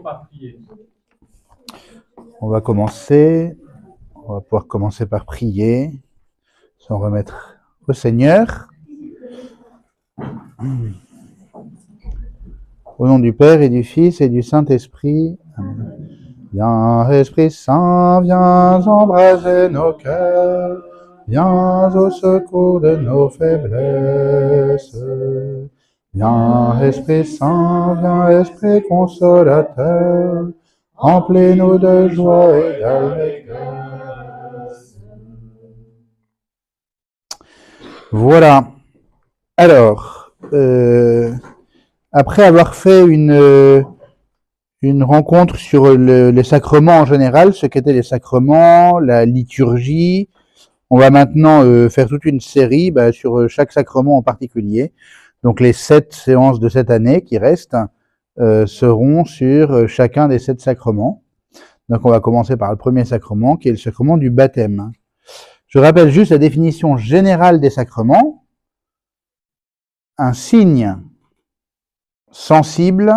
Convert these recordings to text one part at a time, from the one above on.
par prier. On va commencer. On va pouvoir commencer par prier, s'en remettre au Seigneur. Au nom du Père et du Fils et du Saint-Esprit. Amen. Viens, Esprit Saint, viens embraser nos cœurs. Viens au secours de nos faiblesses. Viens, Esprit Saint, viens, Esprit consolateur. Remplis-nous de joie et d'allégresse. Voilà. Alors, après avoir fait une rencontre sur les sacrements en général, ce qu'étaient les sacrements, la liturgie, on va maintenant faire toute une série sur chaque sacrement en particulier. Donc les 7 séances de cette année qui restent seront sur chacun des 7 sacrements. Donc on va commencer par le premier sacrement qui est le sacrement du baptême. Je rappelle juste la définition générale des sacrements. Un signe sensible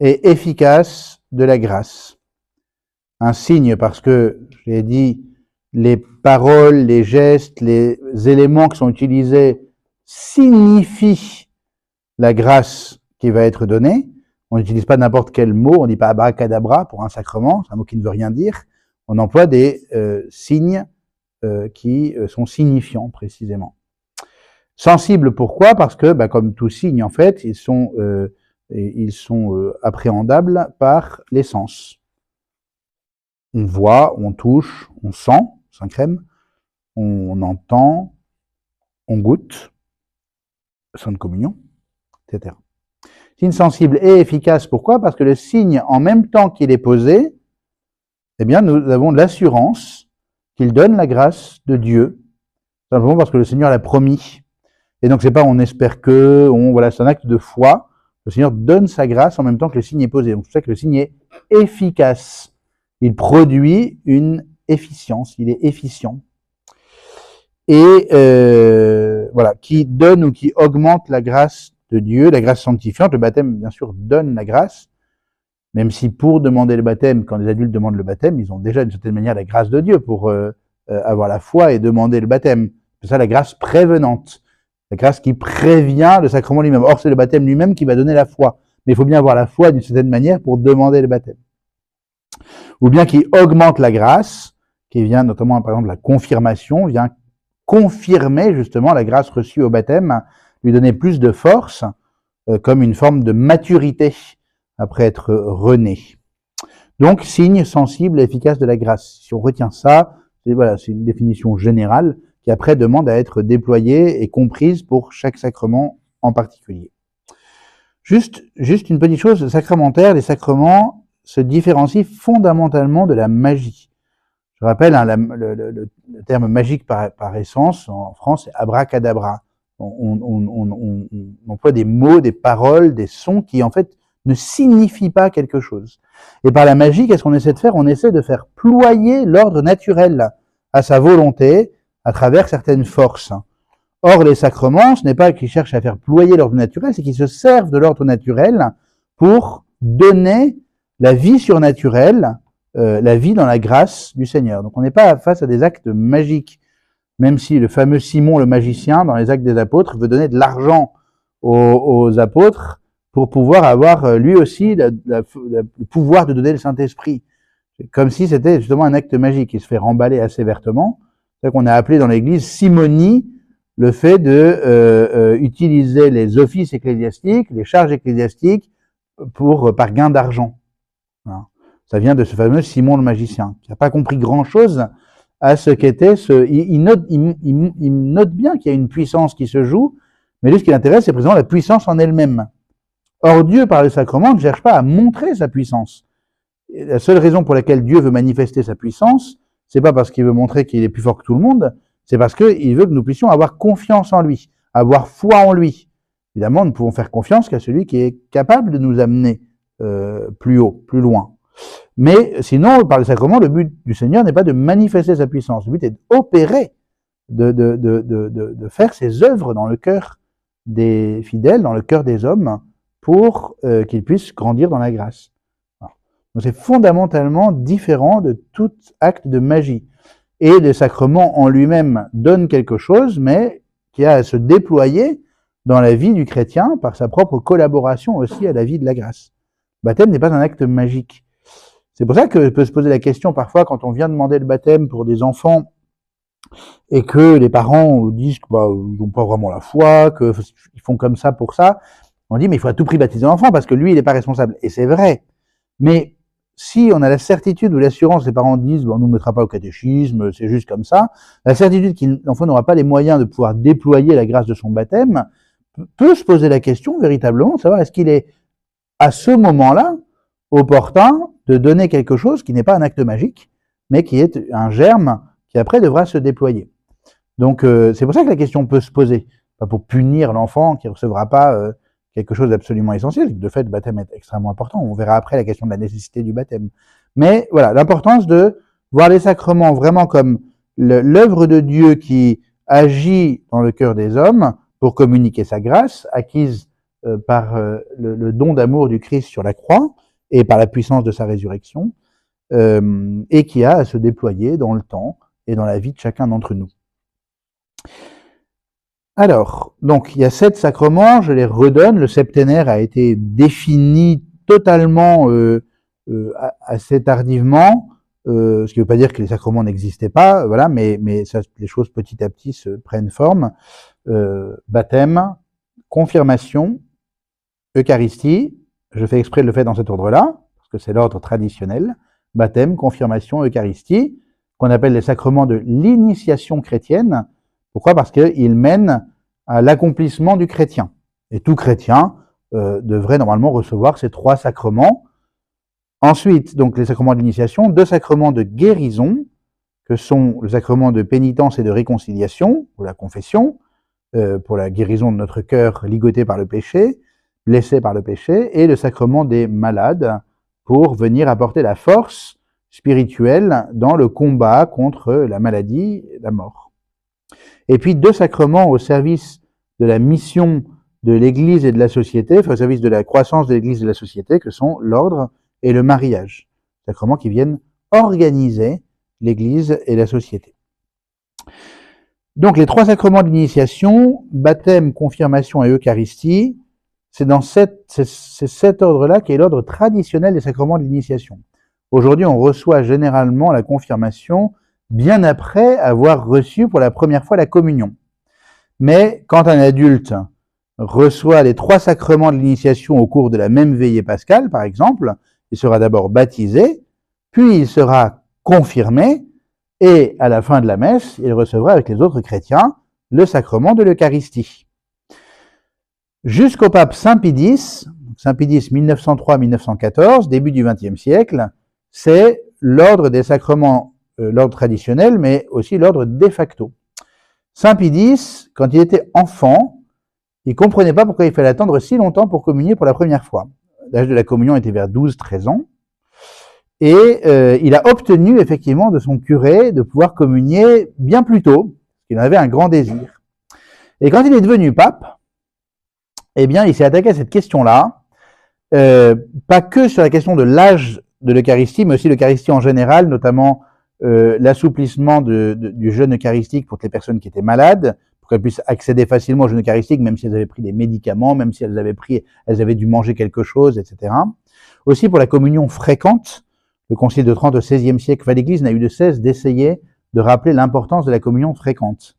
et efficace de la grâce. Un signe parce que, j'ai dit, les paroles, les gestes, les éléments qui sont utilisés signifient la grâce qui va être donnée. On n'utilise pas n'importe quel mot, on ne dit pas abracadabra pour un sacrement, c'est un mot qui ne veut rien dire. On emploie des signes qui sont signifiants précisément. Sensibles, pourquoi? Parce que, comme tout signe, en fait, ils sont appréhendables par les sens. On voit, on touche, on sent, Saint Crème, on entend, on goûte, Sainte Communion, etc. Signe sensible et efficace, pourquoi? Parce que le signe, en même temps qu'il est posé, eh bien, nous avons l'assurance qu'il donne la grâce de Dieu, simplement parce que le Seigneur l'a promis. Et donc, c'est pas on espère que, voilà, c'est un acte de foi. Le Seigneur donne sa grâce en même temps que le signe est posé. Donc, c'est pour ça que le signe est efficace. Il produit une efficience, il est efficient. Et voilà, qui donne ou qui augmente la grâce de Dieu, la grâce sanctifiante. Le baptême, bien sûr, donne la grâce, même si pour demander le baptême, quand les adultes demandent le baptême, ils ont déjà d'une certaine manière la grâce de Dieu pour avoir la foi et demander le baptême. C'est ça la grâce prévenante. La grâce qui prévient le sacrement lui-même. Or, c'est le baptême lui-même qui va donner la foi. Mais il faut bien avoir la foi d'une certaine manière pour demander le baptême. Ou bien qui augmente la grâce, qui vient notamment, par exemple, la confirmation, vient confirmer justement la grâce reçue au baptême, lui donner plus de force, comme une forme de maturité après être rené. Donc, signe sensible et efficace de la grâce. Si on retient ça, c'est une définition générale qui après demande à être déployée et comprise pour chaque sacrement en particulier. Juste une petite chose sacramentaire, les sacrements se différencient fondamentalement de la magie. Je rappelle, le terme magique par essence, en France, c'est abracadabra. On emploie des mots, des paroles, des sons qui en fait ne signifient pas quelque chose. Et par la magie, qu'est-ce qu'on essaie de faire? On essaie de faire ployer l'ordre naturel à sa volonté, à travers certaines forces. Or, les sacrements, ce n'est pas qu'ils cherchent à faire ployer l'ordre naturel, c'est qu'ils se servent de l'ordre naturel pour donner la vie surnaturelle, la vie dans la grâce du Seigneur. Donc, on n'est pas face à des actes magiques, même si le fameux Simon le magicien, dans les Actes des Apôtres, veut donner de l'argent aux apôtres pour pouvoir avoir lui aussi le pouvoir de donner le Saint-Esprit. Comme si c'était justement un acte magique. Il se fait remballer assez vertement. C'est qu'on a appelé dans l'Église simonie le fait de utiliser les offices ecclésiastiques, les charges ecclésiastiques par gain d'argent. Voilà. Ça vient de ce fameux Simon le magicien, qui n'a pas compris grand-chose à ce qu'était il note bien qu'il y a une puissance qui se joue, mais lui, ce qui l'intéresse, c'est précisément la puissance en elle-même. Or, Dieu, par le sacrement, ne cherche pas à montrer sa puissance. Et la seule raison pour laquelle Dieu veut manifester sa puissance, c'est pas parce qu'il veut montrer qu'il est plus fort que tout le monde, c'est parce qu'il veut que nous puissions avoir confiance en lui, avoir foi en lui. Évidemment, nous ne pouvons faire confiance qu'à celui qui est capable de nous amener plus haut, plus loin. Mais sinon, par le sacrement, le but du Seigneur n'est pas de manifester sa puissance. Le but est d'opérer, de faire ses œuvres dans le cœur des fidèles, dans le cœur des hommes, pour qu'ils puissent grandir dans la grâce. Donc c'est fondamentalement différent de tout acte de magie. Et le sacrement en lui-même donne quelque chose, mais qui a à se déployer dans la vie du chrétien par sa propre collaboration aussi à la vie de la grâce. Le baptême n'est pas un acte magique. C'est pour ça que peut se poser la question parfois quand on vient demander le baptême pour des enfants et que les parents disent qu'ils n'ont pas vraiment la foi, qu'ils font comme ça pour ça. On dit mais il faut à tout prix baptiser l'enfant parce que lui il n'est pas responsable. Et c'est vrai. Mais si on a la certitude ou l'assurance, les parents disent on ne nous mettra pas au catéchisme, c'est juste comme ça, la certitude que l'enfant n'aura pas les moyens de pouvoir déployer la grâce de son baptême, peut se poser la question véritablement de savoir est-ce qu'il est à ce moment-là opportun de donner quelque chose qui n'est pas un acte magique, mais qui est un germe qui après devra se déployer. Donc c'est pour ça que la question peut se poser, pas pour punir l'enfant qui ne recevra pas quelque chose d'absolument essentiel. De fait, le baptême est extrêmement important. On verra après la question de la nécessité du baptême. Mais voilà, l'importance de voir les sacrements vraiment comme l'œuvre de Dieu qui agit dans le cœur des hommes pour communiquer sa grâce, acquise par le don d'amour du Christ sur la croix et par la puissance de sa résurrection, et qui a à se déployer dans le temps et dans la vie de chacun d'entre nous. Alors, donc, il y a 7 sacrements, je les redonne. Le septénaire a été défini totalement assez tardivement, ce qui ne veut pas dire que les sacrements n'existaient pas, voilà, mais ça, les choses petit à petit se prennent forme. Baptême, confirmation, Eucharistie, je fais exprès de le faire dans cet ordre-là, parce que c'est l'ordre traditionnel, baptême, confirmation, Eucharistie, qu'on appelle les sacrements de l'initiation chrétienne. Pourquoi? Parce qu'ils mènent à l'accomplissement du chrétien. Et tout chrétien devrait normalement recevoir ces 3 sacrements. Ensuite, donc les sacrements de l'initiation, 2 sacrements de guérison, que sont le sacrement de pénitence et de réconciliation, ou la confession, pour la guérison de notre cœur ligoté par le péché, blessé par le péché, et le sacrement des malades, pour venir apporter la force spirituelle dans le combat contre la maladie et la mort. Et puis 2 sacrements au service de la mission de l'Église et de la société, enfin au service de la croissance de l'Église et de la société, que sont l'ordre et le mariage. Sacrements qui viennent organiser l'Église et la société. Donc les 3 sacrements de l'initiation, baptême, confirmation et Eucharistie, c'est dans cet ordre-là qui est l'ordre traditionnel des sacrements de l'initiation. Aujourd'hui, on reçoit généralement la confirmation bien après avoir reçu pour la première fois la communion. Mais quand un adulte reçoit les 3 sacrements de l'initiation au cours de la même veillée pascale, par exemple, il sera d'abord baptisé, puis il sera confirmé, et à la fin de la messe, il recevra avec les autres chrétiens le sacrement de l'Eucharistie. Jusqu'au pape Saint Pie X 1903-1914, début du XXe siècle, c'est l'ordre des sacrements, l'ordre traditionnel, mais aussi l'ordre de facto. Saint Pie X, quand il était enfant, il ne comprenait pas pourquoi il fallait attendre si longtemps pour communier pour la première fois. L'âge de la communion était vers 12-13 ans. Et il a obtenu effectivement de son curé de pouvoir communier bien plus tôt, il en avait un grand désir. Et quand il est devenu pape, eh bien, il s'est attaqué à cette question-là, pas que sur la question de l'âge de l'Eucharistie, mais aussi l'Eucharistie en général, notamment l'assouplissement du jeûne eucharistique pour les personnes qui étaient malades, pour qu'elles puissent accéder facilement au jeûne eucharistique, même si elles avaient pris des médicaments, même si elles avaient dû manger quelque chose, etc. Aussi pour la communion fréquente. Le Concile de Trente au XVIe siècle, l'Église n'a eu de cesse d'essayer de rappeler l'importance de la communion fréquente.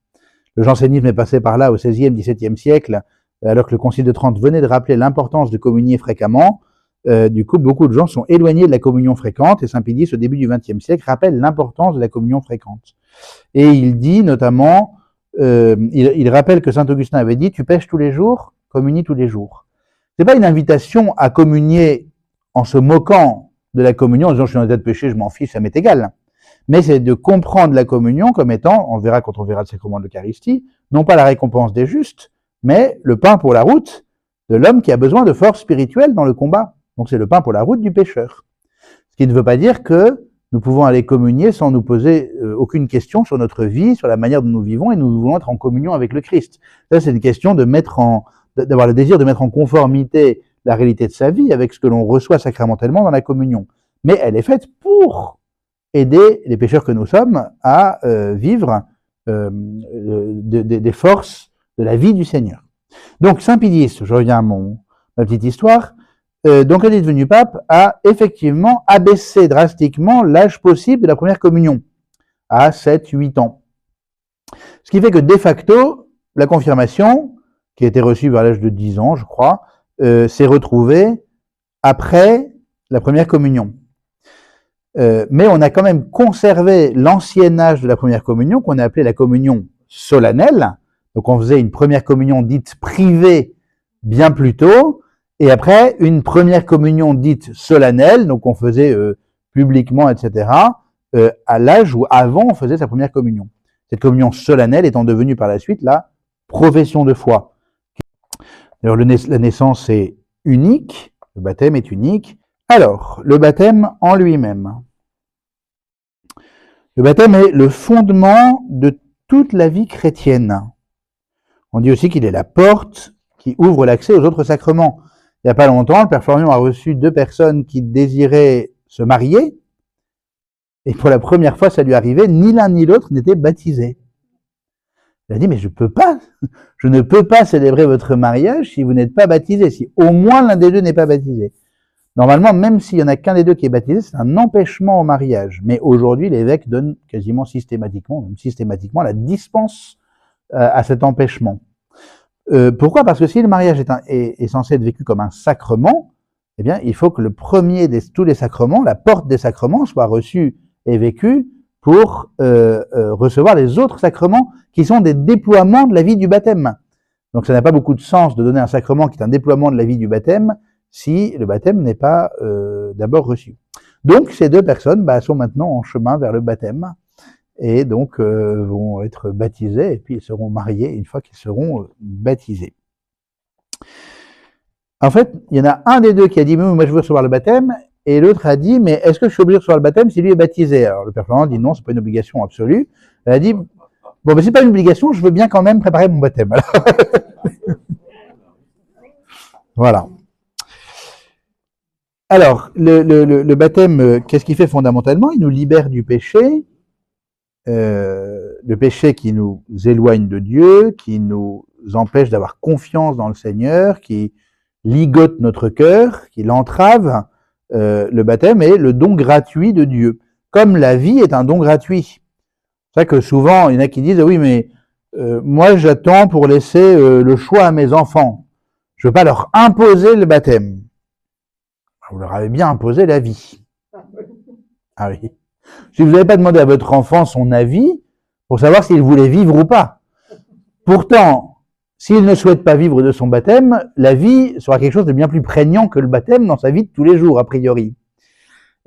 Le jansénisme est passé par là au XVIe, XVIIe siècle, alors que le Concile de Trente venait de rappeler l'importance de communier fréquemment. Du coup, beaucoup de gens sont éloignés de la communion fréquente, et Saint Pie X, au début du XXe siècle, rappelle l'importance de la communion fréquente. Et il dit notamment, il rappelle que Saint Augustin avait dit « Tu pêches tous les jours, communie tous les jours ». C'est pas une invitation à communier en se moquant de la communion, en disant je suis en état de péché, je m'en fiche, ça m'est égal. Mais c'est de comprendre la communion comme étant, on verra quand on verra le sacrement de l'Eucharistie, non pas la récompense des justes, mais le pain pour la route de l'homme qui a besoin de force spirituelle dans le combat. Donc c'est le pain pour la route du pécheur. Ce qui ne veut pas dire que nous pouvons aller communier sans nous poser aucune question sur notre vie, sur la manière dont nous vivons, et nous voulons être en communion avec le Christ. Ça, c'est une question d'avoir le désir de mettre en conformité la réalité de sa vie avec ce que l'on reçoit sacramentellement dans la communion. mais elle est faite pour aider les pécheurs que nous sommes à vivre des forces de la vie du Seigneur. Donc Saint Pidis, je reviens à ma petite histoire, donc il est devenu pape, a effectivement abaissé drastiquement l'âge possible de la première communion à 7-8 ans. Ce qui fait que de facto, la confirmation, qui a été reçue vers l'âge de 10 ans, je crois, s'est retrouvée après la première communion. Mais on a quand même conservé l'ancien âge de la première communion, qu'on a appelé la communion solennelle. Donc on faisait une première communion dite privée bien plus tôt, et après une première communion dite solennelle, donc on faisait publiquement, etc., à l'âge où avant on faisait sa première communion. Cette communion solennelle étant devenue par la suite la profession de foi. Alors la naissance est unique, le baptême est unique. Alors, le baptême en lui-même. Le baptême est le fondement de toute la vie chrétienne. On dit aussi qu'il est la porte qui ouvre l'accès aux autres sacrements. Il n'y a pas longtemps, le Père Florian a reçu 2 personnes qui désiraient se marier, et pour la première fois, ça lui arrivait, ni l'un ni l'autre n'était baptisé. Il a dit, mais je ne peux pas célébrer votre mariage si vous n'êtes pas baptisé, si au moins l'un des deux n'est pas baptisé. Normalement, même s'il n'y en a qu'un des deux qui est baptisé, c'est un empêchement au mariage. Mais aujourd'hui, l'évêque donne quasiment systématiquement, même systématiquement, la dispense à cet empêchement. Pourquoi? Parce que si le mariage est censé être vécu comme un sacrement, eh bien, il faut que le premier de tous les sacrements, la porte des sacrements, soit reçue et vécue pour recevoir les autres sacrements qui sont des déploiements de la vie du baptême. Donc ça n'a pas beaucoup de sens de donner un sacrement qui est un déploiement de la vie du baptême si le baptême n'est pas d'abord reçu. Donc ces 2 personnes sont maintenant en chemin vers le baptême et donc vont être baptisées et puis ils seront mariés une fois qu'ils seront baptisés. En fait, il y en a un des 2 qui a dit « moi je veux recevoir le baptême » et l'autre a dit « mais est-ce que je suis obligé de recevoir le baptême si lui est baptisé ?» Alors le Père Florent dit « non, c'est pas une obligation absolue ». Elle a dit « bon, mais c'est pas une obligation, je veux bien quand même préparer mon baptême. » Voilà. Alors, le baptême, qu'est-ce qu'il fait fondamentalement? Il nous libère du péché, le péché qui nous éloigne de Dieu, qui nous empêche d'avoir confiance dans le Seigneur, qui ligote notre cœur, qui l'entrave. Le baptême est le don gratuit de Dieu, comme la vie est un don gratuit. C'est ça que souvent, il y en a qui disent « oui, mais moi j'attends pour laisser le choix à mes enfants. Je ne veux pas leur imposer le baptême. » Vous leur avez bien imposé la vie. Ah oui. Si vous n'avez pas demandé à votre enfant son avis pour savoir s'il voulait vivre ou pas. Pourtant, s'il ne souhaite pas vivre de son baptême, la vie sera quelque chose de bien plus prégnant que le baptême dans sa vie de tous les jours, a priori.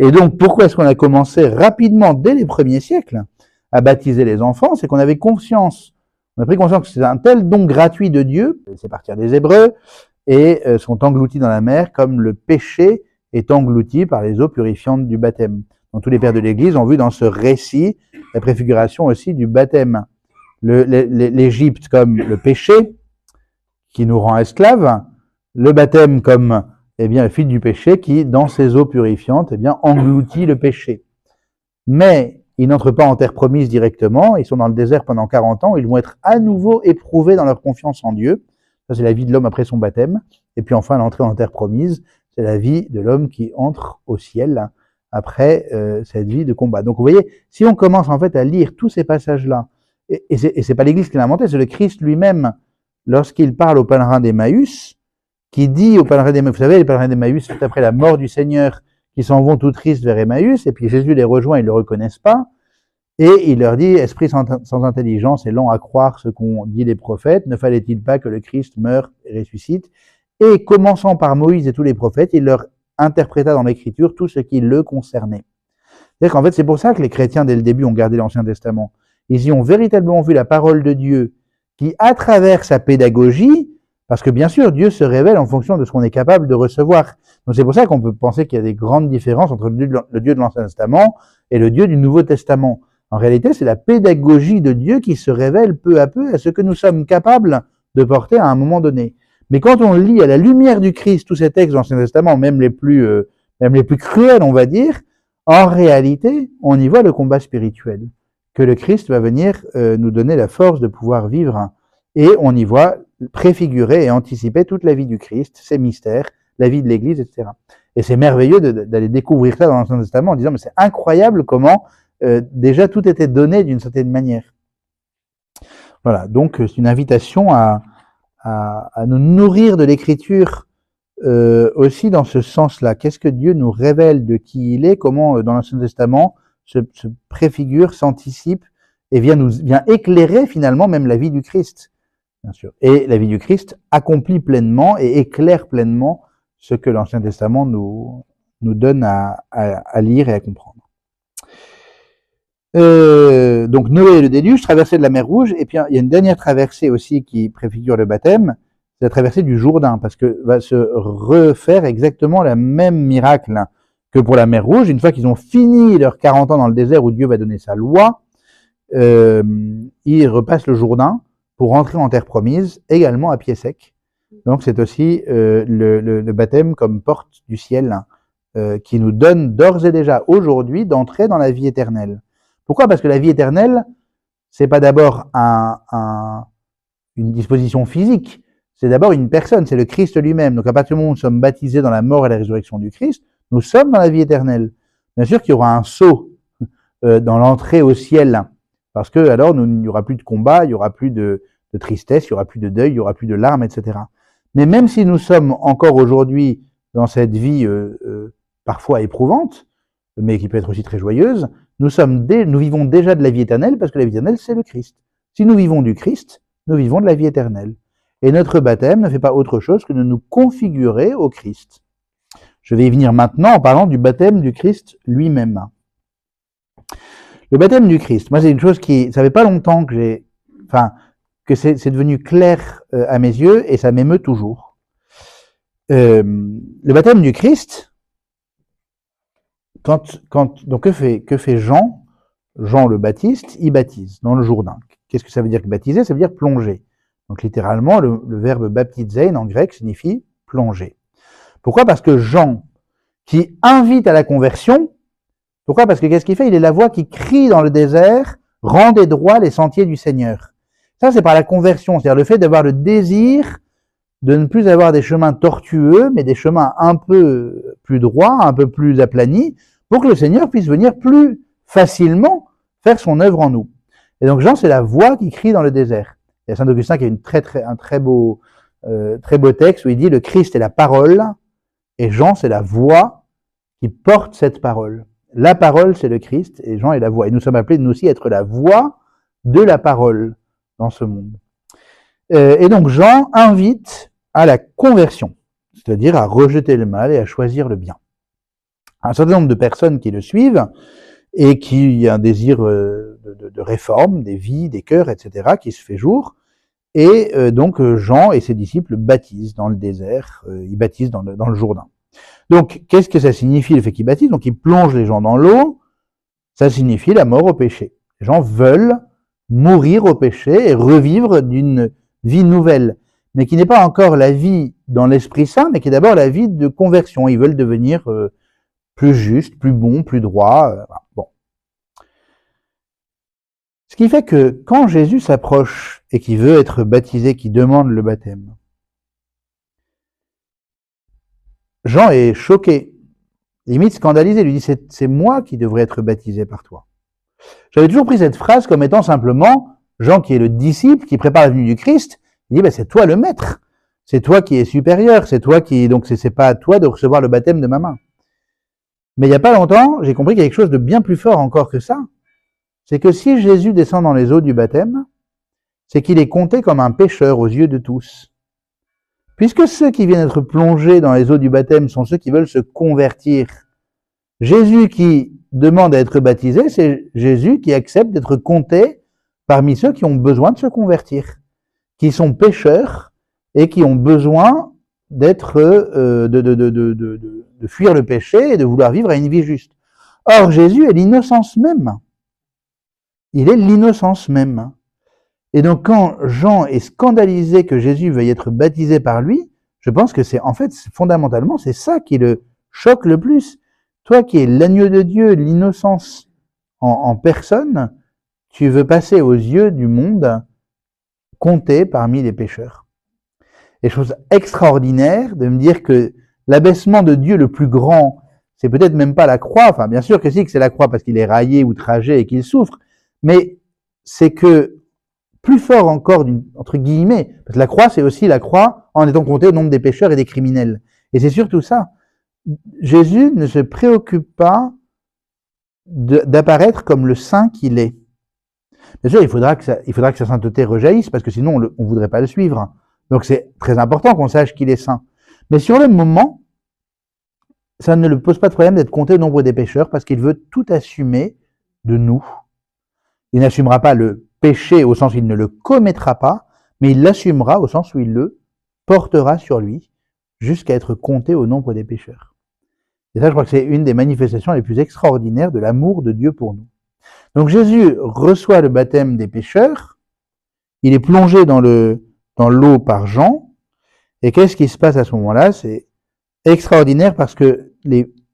Et donc, pourquoi est-ce qu'on a commencé rapidement, dès les premiers siècles, à baptiser les enfants? C'est qu'on avait conscience, on a pris conscience que c'est un tel don gratuit de Dieu, c'est partir des Hébreux, et sont engloutis dans la mer comme le péché est englouti par les eaux purifiantes du baptême. Donc tous les pères de l'Église ont vu dans ce récit la préfiguration aussi du baptême. L'Égypte comme le péché qui nous rend esclaves, le baptême comme le fil du péché qui, dans ces eaux purifiantes, engloutit le péché. Mais ils n'entrent pas en terre promise directement, ils sont dans le désert pendant 40 ans, ils vont être à nouveau éprouvés dans leur confiance en Dieu. Ça, c'est la vie de l'homme après son baptême. Et puis enfin, l'entrée en terre promise, c'est la vie de l'homme qui entre au ciel après cette vie de combat. Donc vous voyez, si on commence en fait à lire tous ces passages-là, et c'est pas l'Église qui l'a inventé, c'est le Christ lui-même, lorsqu'il parle aux pèlerins d'Emmaüs, qui dit aux pèlerins d'Emmaüs, vous savez, les pèlerins d'Emmaüs, c'est après la mort du Seigneur, qui s'en vont tout tristes vers Emmaüs, et puis Jésus les rejoint, ils ne le reconnaissent pas, et il leur dit, esprit sans intelligence et lent à croire ce qu'ont dit les prophètes, ne fallait-il pas que le Christ meure et ressuscite? Et commençant par Moïse et tous les prophètes, il leur interpréta dans l'Écriture tout ce qui le concernait. C'est-à-dire qu'en fait, c'est pour ça que les chrétiens, dès le début, ont gardé l'Ancien Testament. Ils y ont véritablement vu la parole de Dieu qui, à travers sa pédagogie, parce que bien sûr, Dieu se révèle en fonction de ce qu'on est capable de recevoir. Donc c'est pour ça qu'on peut penser qu'il y a des grandes différences entre le Dieu de l'Ancien Testament et le Dieu du Nouveau Testament. En réalité, c'est la pédagogie de Dieu qui se révèle peu à peu à ce que nous sommes capables de porter à un moment donné. Mais quand on lit à la lumière du Christ tous ces textes de l'Ancien Testament, même même les plus cruels, on va dire, en réalité, on y voit le combat spirituel, que le Christ va venir nous donner la force de pouvoir vivre, et on y voit préfigurer et anticiper toute la vie du Christ, ses mystères, la vie de l'Église, etc. Et c'est merveilleux d'aller découvrir ça dans l'Ancien Testament en disant, mais c'est incroyable comment déjà tout était donné d'une certaine manière. Voilà, donc c'est une invitation à nous nourrir de l'Écriture aussi dans ce sens-là. Qu'est-ce que Dieu nous révèle de qui il est, comment dans l'Ancien Testament se préfigure, s'anticipe et vient éclairer finalement même la vie du Christ, bien sûr. Et la vie du Christ accomplit pleinement et éclaire pleinement ce que l'Ancien Testament nous donne à lire et à comprendre. Donc Noé et le déluge, traversée de la mer Rouge, et puis il y a une dernière traversée aussi qui préfigure le baptême, c'est la traversée du Jourdain, parce que va se refaire exactement le même miracle que pour la mer Rouge. Une fois qu'ils ont fini leurs 40 ans dans le désert où Dieu va donner sa loi, ils repassent le Jourdain pour rentrer en terre promise, également à pied sec. Donc c'est aussi le baptême comme porte du ciel qui nous donne d'ores et déjà aujourd'hui d'entrer dans la vie éternelle. Pourquoi? Parce que la vie éternelle, c'est pas d'abord une disposition physique, c'est d'abord une personne, c'est le Christ lui-même. Donc à partir du moment où nous sommes baptisés dans la mort et la résurrection du Christ, nous sommes dans la vie éternelle. Bien sûr qu'il y aura un saut dans l'entrée au ciel, parce que alors il n'y aura plus de combat, il n'y aura plus de tristesse, il n'y aura plus de deuil, il n'y aura plus de larmes, etc. Mais même si nous sommes encore aujourd'hui dans cette vie parfois éprouvante, mais qui peut être aussi très joyeuse, nous vivons déjà de la vie éternelle, parce que la vie éternelle, c'est le Christ. Si nous vivons du Christ, nous vivons de la vie éternelle. Et notre baptême ne fait pas autre chose que de nous configurer au Christ. Je vais y venir maintenant en parlant du baptême du Christ lui-même. Le baptême du Christ, moi c'est une chose ça fait pas longtemps que c'est devenu clair à mes yeux, et ça m'émeut toujours. Le baptême du Christ, donc que fait Jean? Jean le Baptiste, il baptise dans le Jourdain. Qu'est-ce que ça veut dire que baptiser? Ça veut dire plonger. Donc littéralement, le verbe baptizein en grec signifie plonger. Pourquoi? Parce que Jean, qui invite à la conversion, pourquoi? Parce que qu'est-ce qu'il fait? Il est la voix qui crie dans le désert, rendez droits les sentiers du Seigneur. Ça, c'est par la conversion, c'est-à-dire le fait d'avoir le désir de ne plus avoir des chemins tortueux, mais des chemins un peu plus droits, un peu plus aplanis, pour que le Seigneur puisse venir plus facilement faire son œuvre en nous. Et donc Jean, c'est la voix qui crie dans le désert. Il y a Saint Augustin qui a un très beau texte où il dit « Le Christ est la parole, et Jean, c'est la voix qui porte cette parole. » La parole, c'est le Christ, et Jean est la voix. Et nous sommes appelés, nous aussi, à être la voix de la parole dans ce monde. Et donc Jean invite à la conversion, c'est-à-dire à rejeter le mal et à choisir le bien. Un certain nombre de personnes qui le suivent et qui ont un désir de réforme des vies, des cœurs, etc., qui se fait jour. Et donc Jean et ses disciples baptisent dans le désert, ils baptisent dans le Jourdain. Donc, qu'est-ce que ça signifie le fait qu'ils baptisent? Donc, ils plongent les gens dans l'eau, ça signifie la mort au péché. Les gens veulent mourir au péché et revivre d'une vie nouvelle, mais qui n'est pas encore la vie dans l'Esprit Saint, mais qui est d'abord la vie de conversion. Ils veulent devenir plus justes, plus bons, plus droits. Bon. Ce qui fait que quand Jésus s'approche et qu'il veut être baptisé, qu'il demande le baptême, Jean est choqué, limite scandalisé, il lui dit c'est moi qui devrais être baptisé par toi. J'avais toujours pris cette phrase comme étant simplement Jean qui est le disciple, qui prépare la venue du Christ, il dit c'est toi le maître, c'est toi qui es supérieur, c'est toi qui, donc c'est pas à toi de recevoir le baptême de ma main. Mais il n'y a pas longtemps, j'ai compris qu'il y a quelque chose de bien plus fort encore que ça, c'est que si Jésus descend dans les eaux du baptême, c'est qu'il est compté comme un pécheur aux yeux de tous. Puisque ceux qui viennent être plongés dans les eaux du baptême sont ceux qui veulent se convertir, Jésus qui demande à être baptisé, c'est Jésus qui accepte d'être compté parmi ceux qui ont besoin de se convertir, qui sont pécheurs et qui ont besoin d'être de fuir le péché et de vouloir vivre à une vie juste. Or, Jésus est l'innocence même. Il est l'innocence même. Et donc, quand Jean est scandalisé que Jésus veuille être baptisé par lui, je pense que c'est, en fait, fondamentalement, c'est ça qui le choque le plus. Toi qui es l'agneau de Dieu, l'innocence en personne, tu veux passer aux yeux du monde compté parmi les pécheurs. Et je trouve ça extraordinaire de me dire que l'abaissement de Dieu le plus grand, c'est peut-être même pas la croix, enfin bien sûr que si, que c'est la croix parce qu'il est raillé, outragé et qu'il souffre, mais c'est que, plus fort encore, entre guillemets, parce que la croix, c'est aussi la croix en étant compté au nombre des pécheurs et des criminels. Et c'est surtout ça. Jésus ne se préoccupe pas d'apparaître comme le saint qu'il est. Bien sûr, il faudra que sa sainteté rejaillisse, parce que sinon, on voudrait pas le suivre. Donc c'est très important qu'on sache qu'il est saint. Mais sur le moment, ça ne le pose pas de problème d'être compté au nombre des pécheurs, parce qu'il veut tout assumer de nous. Il n'assumera pas le péché au sens où il ne le commettra pas, mais il l'assumera au sens où il le portera sur lui, jusqu'à être compté au nombre des pécheurs. Et ça, je crois que c'est une des manifestations les plus extraordinaires de l'amour de Dieu pour nous. Donc Jésus reçoit le baptême des pécheurs, il est plongé dans l'eau par Jean, et qu'est-ce qui se passe à ce moment-là? C'est extraordinaire parce que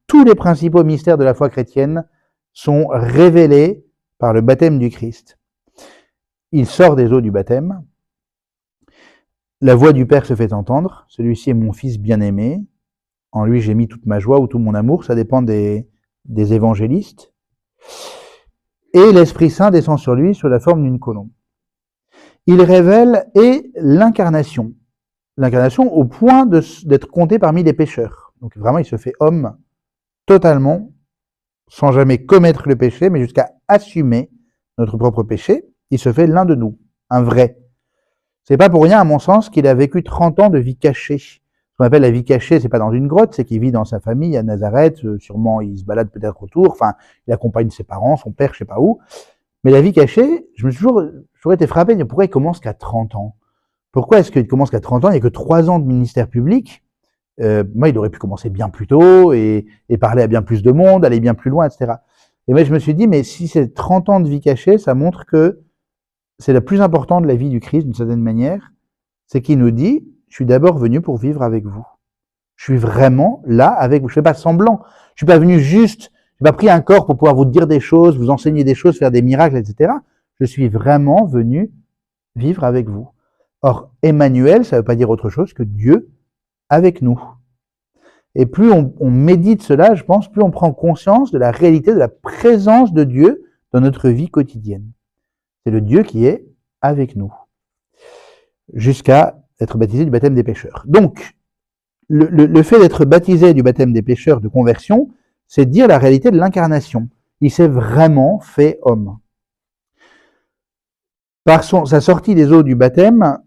tous les principaux mystères de la foi chrétienne sont révélés par le baptême du Christ. Il sort des eaux du baptême, la voix du Père se fait entendre, celui-ci est mon Fils bien-aimé, en lui j'ai mis toute ma joie ou tout mon amour, ça dépend des évangélistes, et l'Esprit Saint descend sur lui sous la forme d'une colombe. Il révèle l'incarnation au point d'être compté parmi les pécheurs. Donc vraiment il se fait homme totalement, sans jamais commettre le péché, mais jusqu'à assumer notre propre péché, il se fait l'un de nous, un vrai. C'est pas pour rien, à mon sens, qu'il a vécu 30 ans de vie cachée. Ce qu'on appelle la vie cachée, c'est pas dans une grotte, c'est qu'il vit dans sa famille à Nazareth, sûrement il se balade peut-être autour, enfin, il accompagne ses parents, son père, je sais pas où. Mais la vie cachée, je me suis toujours été frappé de pourquoi il commence qu'à 30 ans. Pourquoi est-ce qu'il commence qu'à 30 ans? Il n'y a que 3 ans de ministère public. Moi, il aurait pu commencer bien plus tôt et parler à bien plus de monde, aller bien plus loin, etc. Et moi, je me suis dit, mais si c'est 30 ans de vie cachée, ça montre que c'est le plus important de la vie du Christ, d'une certaine manière, c'est qu'il nous dit, je suis d'abord venu pour vivre avec vous. Je suis vraiment là avec vous. Je fais pas semblant. Je suis pas venu juste, j'ai pas pris un corps pour pouvoir vous dire des choses, vous enseigner des choses, faire des miracles, etc. Je suis vraiment venu vivre avec vous. Or, Emmanuel, ça veut pas dire autre chose que Dieu avec nous. Et plus on médite cela, je pense, plus on prend conscience de la réalité, de la présence de Dieu dans notre vie quotidienne. C'est le Dieu qui est avec nous, jusqu'à être baptisé du baptême des pécheurs. Donc, le fait d'être baptisé du baptême des pécheurs de conversion, c'est dire la réalité de l'incarnation. Il s'est vraiment fait homme. Par sa sortie des eaux du baptême,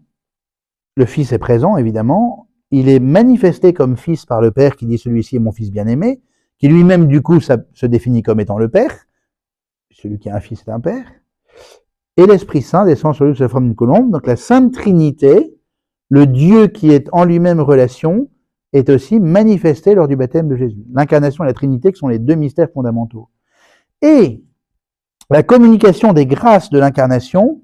le Fils est présent, évidemment. Il est manifesté comme Fils par le Père qui dit « Celui-ci est mon Fils bien-aimé », qui lui-même, du coup, se définit comme étant le Père. Celui qui a un Fils est un Père. Et l'Esprit Saint descend sur lui sous la forme d'une colombe. Donc la Sainte Trinité, le Dieu qui est en lui-même relation, est aussi manifesté lors du baptême de Jésus. L'incarnation et la Trinité qui sont les deux mystères fondamentaux. Et la communication des grâces de l'incarnation,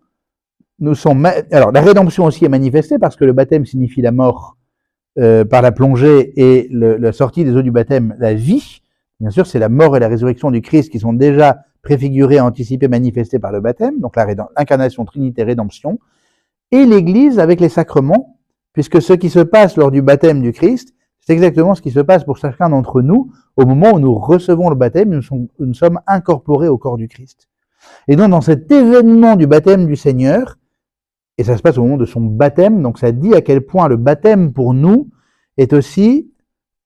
alors la rédemption aussi est manifestée parce que le baptême signifie la mort par la plongée et la sortie des eaux du baptême, la vie. Bien sûr, c'est la mort et la résurrection du Christ qui sont déjà préfigurées, anticipées, manifestées par le baptême, donc l'incarnation, Trinité, rédemption, et l'Église avec les sacrements, puisque ce qui se passe lors du baptême du Christ, c'est exactement ce qui se passe pour chacun d'entre nous au moment où nous recevons le baptême, nous sommes incorporés au corps du Christ. Et donc dans cet événement du baptême du Seigneur, et ça se passe au moment de son baptême, donc ça dit à quel point le baptême pour nous est aussi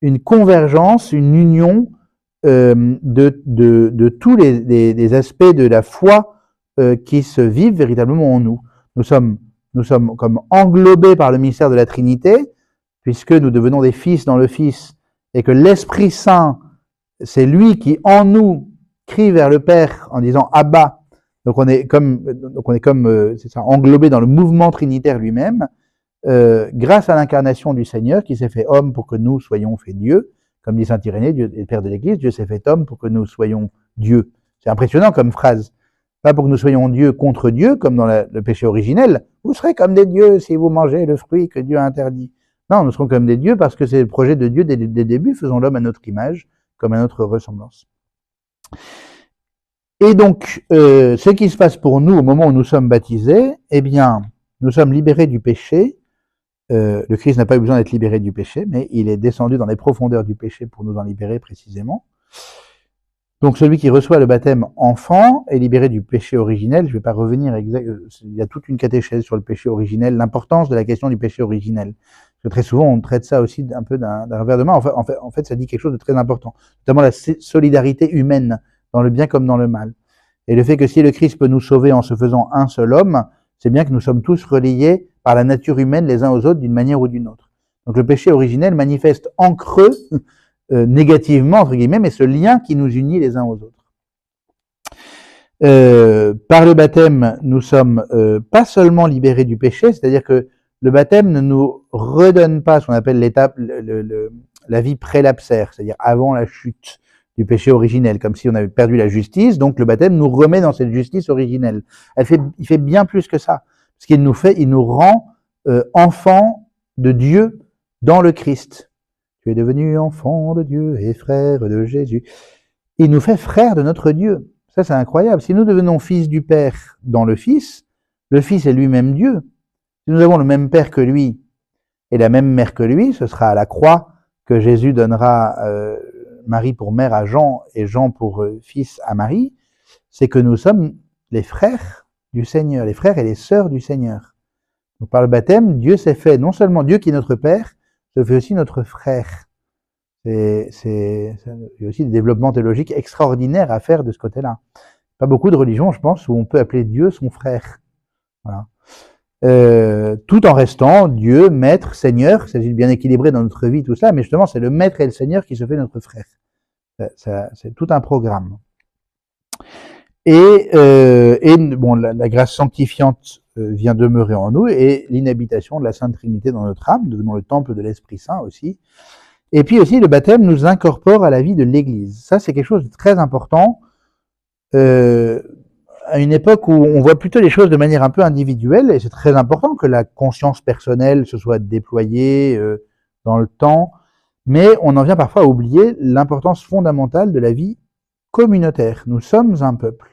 une convergence, une union de tous les aspects de la foi qui se vivent véritablement en nous. Nous sommes comme englobés par le mystère de la Trinité, puisque nous devenons des fils dans le Fils, et que l'Esprit Saint, c'est lui qui en nous crie vers le Père en disant Abba. Donc on est comme c'est ça, englobé dans le mouvement trinitaire lui-même, grâce à l'incarnation du Seigneur qui s'est fait homme pour que nous soyons faits Dieu, comme dit saint Irénée, Dieu est le Père de l'Église, Dieu s'est fait homme pour que nous soyons Dieu. C'est impressionnant comme phrase. Pas pour que nous soyons Dieu contre Dieu, comme dans le péché originel. Vous serez comme des dieux si vous mangez le fruit que Dieu a interdit. Non, nous serons comme des dieux parce que c'est le projet de Dieu dès le début, faisons l'homme à notre image, comme à notre ressemblance. Et donc, ce qui se passe pour nous au moment où nous sommes baptisés, eh bien, nous sommes libérés du péché. Le Christ n'a pas eu besoin d'être libéré du péché, mais il est descendu dans les profondeurs du péché pour nous en libérer précisément. Donc celui qui reçoit le baptême enfant est libéré du péché originel. Je ne vais pas revenir il y a toute une catéchèse sur le péché originel, l'importance de la question du péché originel. Parce que très souvent on traite ça aussi un peu d'un revers de main. En fait, ça dit quelque chose de très important, notamment la solidarité humaine dans le bien comme dans le mal. Et le fait que si le Christ peut nous sauver en se faisant un seul homme, c'est bien que nous sommes tous reliés par la nature humaine les uns aux autres d'une manière ou d'une autre. Donc le péché originel manifeste en creux négativement, entre guillemets, mais ce lien qui nous unit les uns aux autres. Par le baptême, nous sommes pas seulement libérés du péché, c'est-à-dire que le baptême ne nous redonne pas ce qu'on appelle l'étape, la vie prélapsaire, c'est-à-dire avant la chute du péché originel, comme si on avait perdu la justice, donc le baptême nous remet dans cette justice originelle. Il fait bien plus que ça. Ce qu'il nous fait, il nous rend enfants de Dieu dans le Christ. Tu es devenu enfant de Dieu et frère de Jésus. Il nous fait frères de notre Dieu. Ça, c'est incroyable. Si nous devenons fils du Père dans le Fils est lui-même Dieu. Si nous avons le même Père que lui et la même mère que lui, ce sera à la croix que Jésus donnera Marie pour mère à Jean et Jean pour fils à Marie. C'est que nous sommes les frères du Seigneur, les frères et les sœurs du Seigneur. Donc, par le baptême, Dieu s'est fait, non seulement Dieu qui est notre Père, se fait aussi notre frère. Il y a aussi des développements théologiques extraordinaires à faire de ce côté-là. Pas beaucoup de religions, je pense, où on peut appeler Dieu son frère. Voilà. Tout en restant Dieu, Maître, Seigneur, c'est bien équilibré dans notre vie, tout ça, mais justement, c'est le Maître et le Seigneur qui se fait notre frère. C'est tout un programme. Et bon, la grâce sanctifiante vient demeurer en nous, et l'inhabitation de la Sainte Trinité dans notre âme, devenons le temple de l'Esprit Saint aussi. Et puis aussi, le baptême nous incorpore à la vie de l'Église. Ça, c'est quelque chose de très important. À une époque où on voit plutôt les choses de manière un peu individuelle, et c'est très important que la conscience personnelle se soit déployée dans le temps, mais on en vient parfois à oublier l'importance fondamentale de la vie communautaire. Nous sommes un peuple.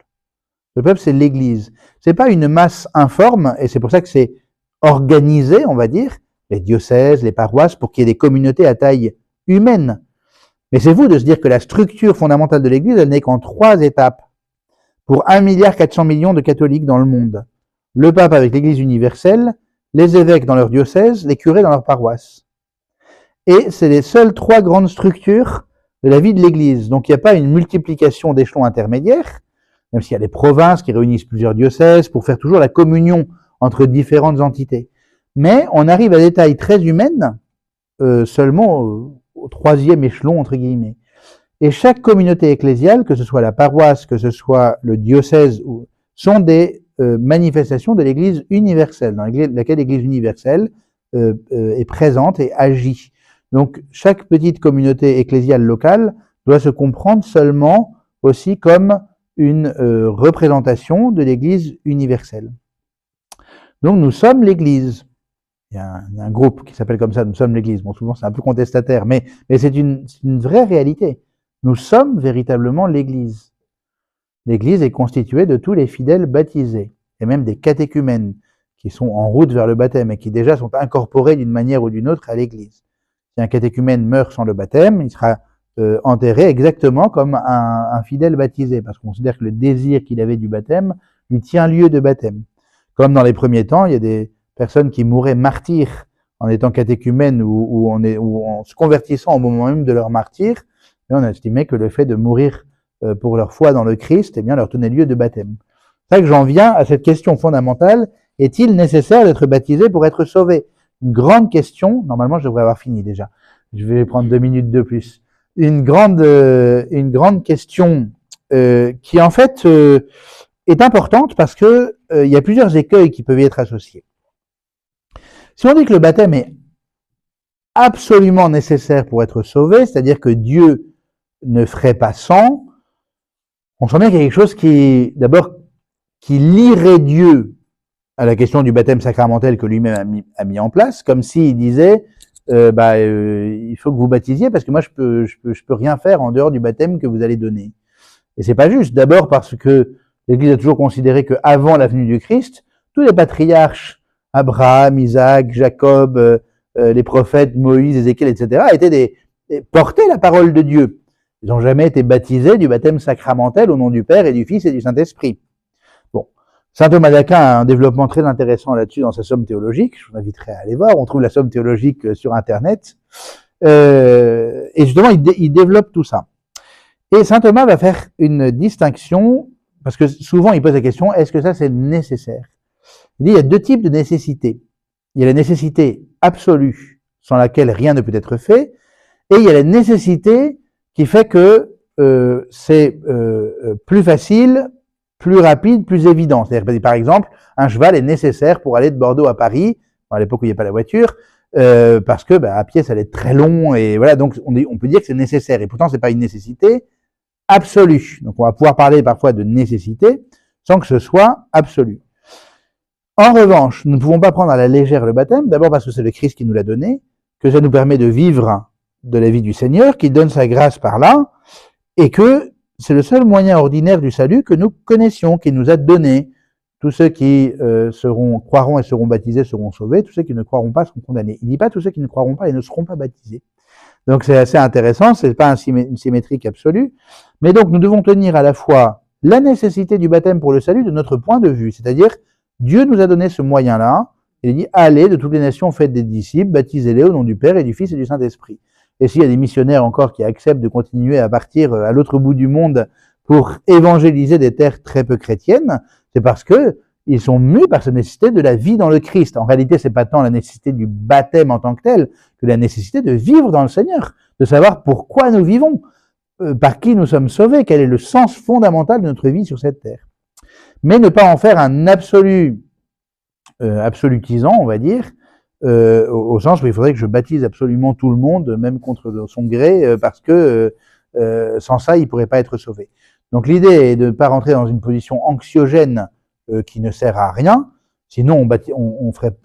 Le peuple, c'est l'Église. C'est pas une masse informe, et c'est pour ça que c'est organisé, on va dire, les diocèses, les paroisses, pour qu'il y ait des communautés à taille humaine. Mais c'est vous de se dire que la structure fondamentale de l'Église, elle n'est qu'en 3 étapes. Pour 1,4 milliard de catholiques dans le monde. Le pape avec l'Église universelle, les évêques dans leur diocèse, les curés dans leur paroisse. Et c'est les seules 3 grandes structures de la vie de l'Église. Donc il n'y a pas une multiplication d'échelons intermédiaires, même s'il y a des provinces qui réunissent plusieurs diocèses pour faire toujours la communion entre différentes entités. Mais on arrive à des tailles très humaines, seulement au 3e échelon, entre guillemets. Et chaque communauté ecclésiale, que ce soit la paroisse, que ce soit le diocèse, sont des manifestations de l'Église universelle, dans laquelle l'Église universelle est présente et agit. Donc chaque petite communauté ecclésiale locale doit se comprendre seulement aussi comme une représentation de l'Église universelle. Donc nous sommes l'Église. Il y a un groupe qui s'appelle comme ça, nous sommes l'Église. Bon, souvent c'est un peu contestataire, mais c'est une vraie réalité. Nous sommes véritablement l'Église. L'Église est constituée de tous les fidèles baptisés, et même des catéchumènes qui sont en route vers le baptême et qui déjà sont incorporés d'une manière ou d'une autre à l'Église. Si un catéchumène meurt sans le baptême, il sera enterré exactement comme un fidèle baptisé, parce qu'on considère que le désir qu'il avait du baptême lui tient lieu de baptême. Comme dans les premiers temps, il y a des personnes qui mouraient martyrs en étant catéchumènes ou en se convertissant au moment même de leur martyr, et on a estimé que le fait de mourir pour leur foi dans le Christ, eh bien, leur tenait lieu de baptême. C'est ça que j'en viens à cette question fondamentale. Est-il nécessaire d'être baptisé pour être sauvé? Une grande question. Normalement, je devrais avoir fini déjà. Je vais prendre 2 minutes de plus. Une grande question qui, en fait, est importante parce que il y a plusieurs écueils qui peuvent y être associés. Si on dit que le baptême est absolument nécessaire pour être sauvé, c'est-à-dire que Dieu ne ferait pas sans, on sent bien qu'il y a quelque chose qui lierait Dieu à la question du baptême sacramentel que lui-même a mis en place, comme s'il disait il faut que vous baptisiez parce que moi je peux rien faire en dehors du baptême que vous allez donner. Et c'est pas juste. D'abord parce que l'Église a toujours considéré qu'avant la venue du Christ, tous les patriarches, Abraham, Isaac, Jacob, les prophètes, Moïse, Ézéchiel, etc., portaient la parole de Dieu. Ils n'ont jamais été baptisés du baptême sacramentel au nom du Père et du Fils et du Saint-Esprit. Bon. Saint Thomas d'Aquin a un développement très intéressant là-dessus dans sa somme théologique. Je vous inviterai à aller voir. On trouve la somme théologique sur Internet. Et justement, il développe tout ça. Et saint Thomas va faire une distinction, parce que souvent il pose la question, est-ce que ça c'est nécessaire? Il dit, il y a deux types de nécessité. Il y a la nécessité absolue, sans laquelle rien ne peut être fait, et il y a la nécessité qui fait que c'est plus facile, plus rapide, plus évident. C'est-à-dire, par exemple, un cheval est nécessaire pour aller de Bordeaux à Paris, à l'époque où il n'y a pas la voiture, parce que à pied ça allait être très long, et voilà, donc on peut dire que c'est nécessaire, et pourtant c'est pas une nécessité absolue. Donc on va pouvoir parler parfois de nécessité sans que ce soit absolu. En revanche, nous ne pouvons pas prendre à la légère le baptême, d'abord parce que c'est le Christ qui nous l'a donné, que ça nous permet de vivre de la vie du Seigneur, qu'il donne sa grâce par là, et que c'est le seul moyen ordinaire du salut que nous connaissions, qu'il nous a donné. Tous ceux qui croiront et seront baptisés seront sauvés, tous ceux qui ne croiront pas seront condamnés. Il ne dit pas tous ceux qui ne croiront pas et ne seront pas baptisés. Donc c'est assez intéressant, c'est pas une symétrique absolue, mais donc nous devons tenir à la fois la nécessité du baptême pour le salut de notre point de vue, c'est-à-dire Dieu nous a donné ce moyen-là, il dit allez de toutes les nations, faites des disciples, baptisez-les au nom du Père et du Fils et du Saint-Esprit. Et s'il y a des missionnaires encore qui acceptent de continuer à partir à l'autre bout du monde pour évangéliser des terres très peu chrétiennes, c'est parce que ils sont mus par cette nécessité de la vie dans le Christ. En réalité, c'est pas tant la nécessité du baptême en tant que tel, que la nécessité de vivre dans le Seigneur, de savoir pourquoi nous vivons, par qui nous sommes sauvés, quel est le sens fondamental de notre vie sur cette terre. Mais ne pas en faire un absolu, absolutisant, on va dire, au sens où il faudrait que je baptise absolument tout le monde, même contre son gré, parce que sans ça, il pourrait pas être sauvé. Donc l'idée est de ne pas rentrer dans une position anxiogène qui ne sert à rien. Sinon,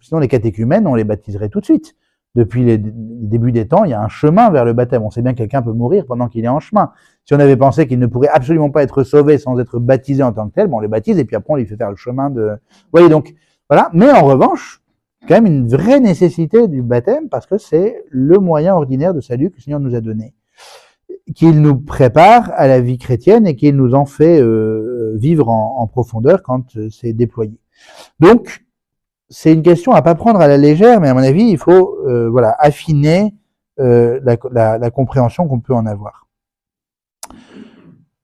sinon les catéchumènes, on les baptiserait tout de suite. Depuis les débuts des temps, il y a un chemin vers le baptême. On sait bien que quelqu'un peut mourir pendant qu'il est en chemin. Si on avait pensé qu'il ne pourrait absolument pas être sauvé sans être baptisé en tant que tel, on les baptise et puis après on lui fait faire le chemin de... Vous voyez, donc, voilà. Mais en revanche, quand même une vraie nécessité du baptême parce que c'est le moyen ordinaire de salut que le Seigneur nous a donné. Qu'il nous prépare à la vie chrétienne et qu'il nous en fait vivre en profondeur quand c'est déployé. Donc, c'est une question à pas prendre à la légère, mais à mon avis, il faut affiner la compréhension qu'on peut en avoir.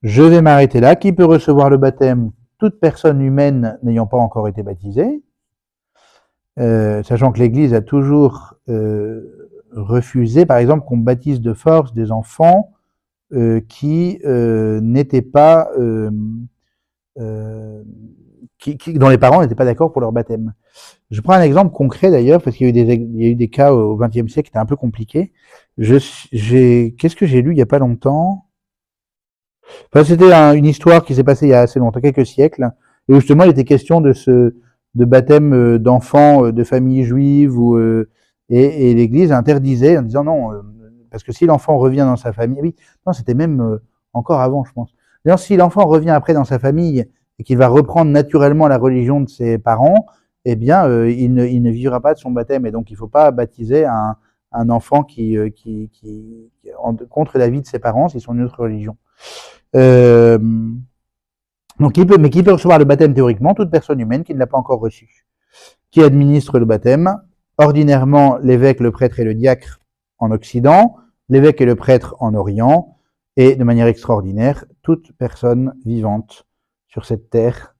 Je vais m'arrêter là. Qui peut recevoir le baptême? Toute personne humaine n'ayant pas encore été baptisée, sachant que l'Église a toujours refusé, par exemple, qu'on baptise de force des enfants qui n'étaient pas dont les parents n'étaient pas d'accord pour leur baptême. Je prends un exemple concret d'ailleurs, parce qu'il y a eu des cas au XXe siècle qui étaient un peu compliqués. Qu'est-ce que j'ai lu il n'y a pas longtemps? Enfin, c'était une histoire qui s'est passée il y a assez longtemps, quelques siècles, et où justement il était question de baptême d'enfants de familles juives, et l'Église interdisait en disant non, parce que si l'enfant revient dans sa famille, oui, non, c'était même encore avant, je pense. D'ailleurs, si l'enfant revient après dans sa famille et qu'il va reprendre naturellement la religion de ses parents, eh bien, il ne vivra pas de son baptême. Et donc, il ne faut pas baptiser un enfant qui contre la vie de ses parents s'ils sont d'une autre religion. Donc, qui peut recevoir le baptême théoriquement? Toute personne humaine qui ne l'a pas encore reçu. Qui administre le baptême? Ordinairement, l'évêque, le prêtre et le diacre en Occident, l'évêque et le prêtre en Orient, et de manière extraordinaire, toute personne vivante sur cette terre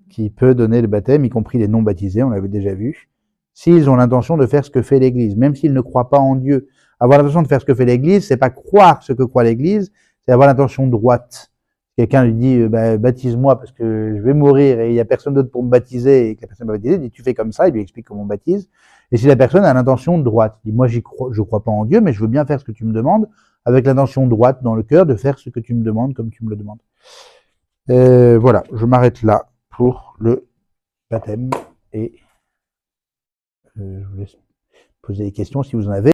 qui peut donner le baptême, y compris les non-baptisés, on l'avait déjà vu, s'ils ont l'intention de faire ce que fait l'Église, même s'ils ne croient pas en Dieu. Avoir l'intention de faire ce que fait l'Église, c'est pas croire ce que croit l'Église, c'est avoir l'intention droite. Quelqu'un lui dit baptise-moi parce que je vais mourir et il y a personne d'autre pour me baptiser et que la personne va baptiser, il dit tu fais comme ça, il lui explique comment on baptise. Et si la personne a l'intention droite, il dit moi je crois pas en Dieu, mais je veux bien faire ce que tu me demandes, avec l'intention droite dans le cœur de faire ce que tu me demandes comme tu me le demandes. Voilà, je m'arrête là pour le baptême et je vous laisse poser des questions si vous en avez.